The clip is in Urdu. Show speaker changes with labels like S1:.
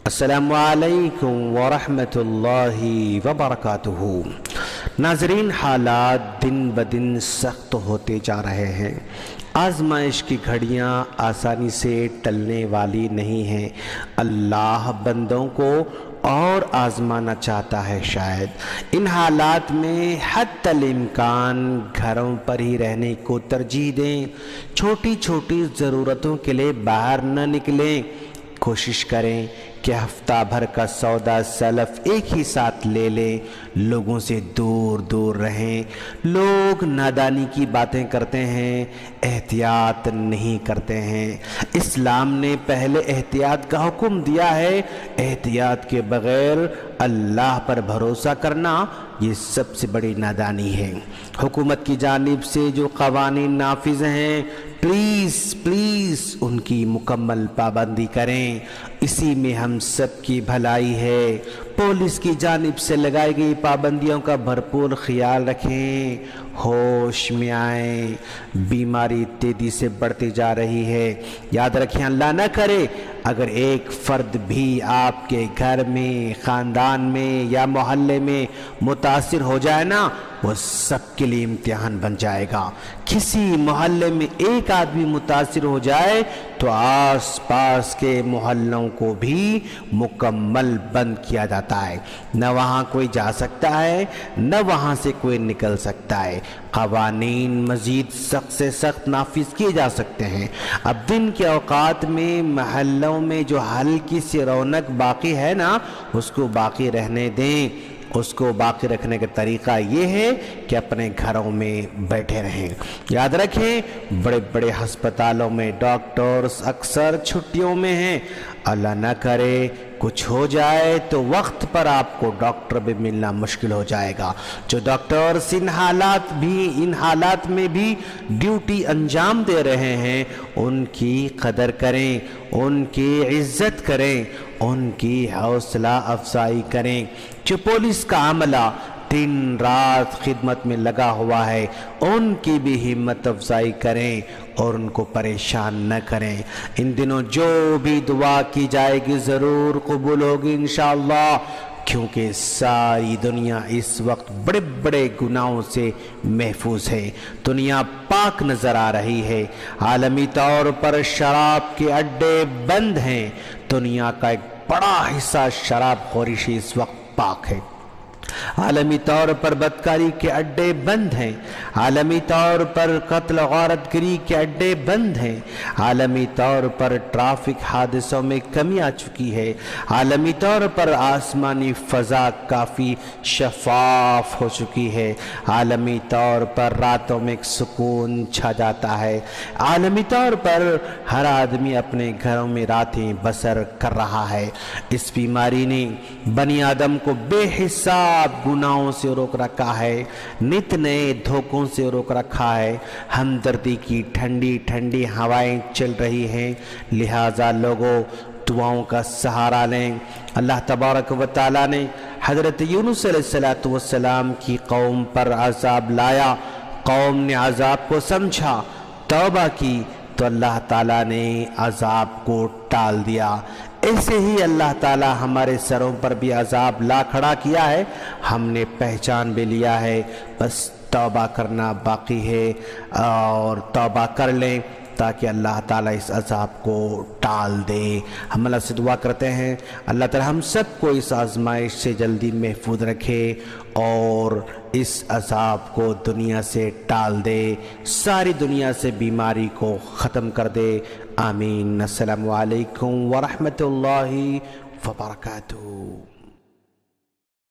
S1: السلام علیکم ورحمۃ اللہ وبرکاتہ۔ ناظرین، حالات دن بدن سخت ہوتے جا رہے ہیں۔ آزمائش کی گھڑیاں آسانی سے ٹلنے والی نہیں ہیں۔ اللہ بندوں کو اور آزمانا چاہتا ہے۔ شاید ان حالات میں حتی الامکان گھروں پر ہی رہنے کو ترجیح دیں۔ چھوٹی چھوٹی ضرورتوں کے لیے باہر نہ نکلیں۔ کوشش کریں کہ ہفتہ بھر کا سودا سلف ایک ہی ساتھ لے لیں۔ لوگوں سے دور دور رہیں۔ لوگ نادانی کی باتیں کرتے ہیں، احتیاط نہیں کرتے ہیں۔ اسلام نے پہلے احتیاط کا حکم دیا ہے۔ احتیاط کے بغیر اللہ پر بھروسہ کرنا یہ سب سے بڑی نادانی ہے۔ حکومت کی جانب سے جو قوانین نافذ ہیں، پلیز ان کی مکمل پابندی کریں۔ اسی میں ہم سب کی بھلائی ہے۔ پولیس کی جانب سے لگائی گئی پابندیوں کا بھرپور خیال رکھیں۔ ہوش میں آئیں۔ بیماری تیزی سے بڑھتی جا رہی ہے۔ یاد رکھیں، اللہ نہ کرے اگر ایک فرد بھی آپ کے گھر میں، خاندان میں یا محلے میں متاثر ہو جائے نا، وہ سب کے لیے امتحان بن جائے گا۔ کسی محلے میں ایک آدمی متاثر ہو جائے تو آس پاس کے محلوں کو بھی مکمل بند کیا جاتا ہے۔ نہ وہاں کوئی جا سکتا ہے، نہ وہاں سے کوئی نکل سکتا ہے۔ قوانین مزید سخت سے سخت نافذ کیے جا سکتے ہیں۔ اب دن کے اوقات میں محلوں میں جو ہلکی سی رونق باقی ہے نا، اس کو باقی رہنے دیں۔ اس کو باقی رکھنے کا طریقہ یہ ہے کہ اپنے گھروں میں بیٹھے رہیں۔ یاد رکھیں، بڑے بڑے ہسپتالوں میں ڈاکٹرز اکثر چھٹیوں میں ہیں۔ اللہ نہ کرے کچھ ہو جائے تو وقت پر آپ کو ڈاکٹر بھی ملنا مشکل ہو جائے گا۔ جو ڈاکٹرز ان حالات میں بھی ڈیوٹی انجام دے رہے ہیں، ان کی قدر کریں، ان کی عزت کریں، ان کی حوصلہ افزائی کریں۔ جو پولیس کا عملہ دن رات خدمت میں لگا ہوا ہے، ان کی بھی ہمت افزائی کریں اور ان کو پریشان نہ کریں۔ ان دنوں جو بھی دعا کی جائے گی ضرور قبول ہوگی انشاءاللہ، کیونکہ ساری دنیا اس وقت بڑے بڑے گناہوں سے محفوظ ہے۔ دنیا پاک نظر آ رہی ہے۔ عالمی طور پر شراب کے اڈے بند ہیں۔ دنیا کا ایک بڑا حصہ شراب خوری سے اس وقت پاک ہے۔ عالمی طور پر بدکاری کے اڈے بند ہیں۔ عالمی طور پر قتل و غارت گری کے اڈے بند ہیں۔ عالمی طور پر ٹریفک حادثوں میں کمی آ چکی ہے۔ عالمی طور پر آسمانی فضا کافی شفاف ہو چکی ہے۔ عالمی طور پر راتوں میں ایک سکون چھا جاتا ہے۔ عالمی طور پر ہر آدمی اپنے گھروں میں راتیں بسر کر رہا ہے۔ اس بیماری نے بنی آدم کو بے حساب گناہوں سے روک رکھا ہے، نت نئے دھوکوں سے روک رکھا ہے۔ ہمدردی کی ٹھنڈی ٹھنڈی ہوائیں چل رہی ہیں، لہٰذا لوگوں دعاؤں کا سہارا لیں۔ اللہ تبارک و تعالیٰ نے حضرت یونس علیہ السلام کی قوم پر عذاب لایا۔ قوم نے عذاب کو سمجھا، توبہ کی تو اللہ تعالیٰ نے عذاب کو ٹال دیا۔ ایسے ہی اللہ تعالیٰ ہمارے سروں پر بھی عذاب لا کھڑا کیا ہے، ہم نے پہچان بھی لیا ہے، بس توبہ کرنا باقی ہے، اور توبہ کر لیں تاکہ اللہ تعالیٰ اس عذاب کو ٹال دے۔ ہم اللہ سے دعا کرتے ہیں اللہ تعالیٰ ہم سب کو اس آزمائش سے جلدی محفوظ رکھے اور اس عذاب کو دنیا سے ٹال دے، ساری دنیا سے بیماری کو ختم کر دے۔ آمین۔ السلام علیکم ورحمۃ اللہ وبرکاتہ۔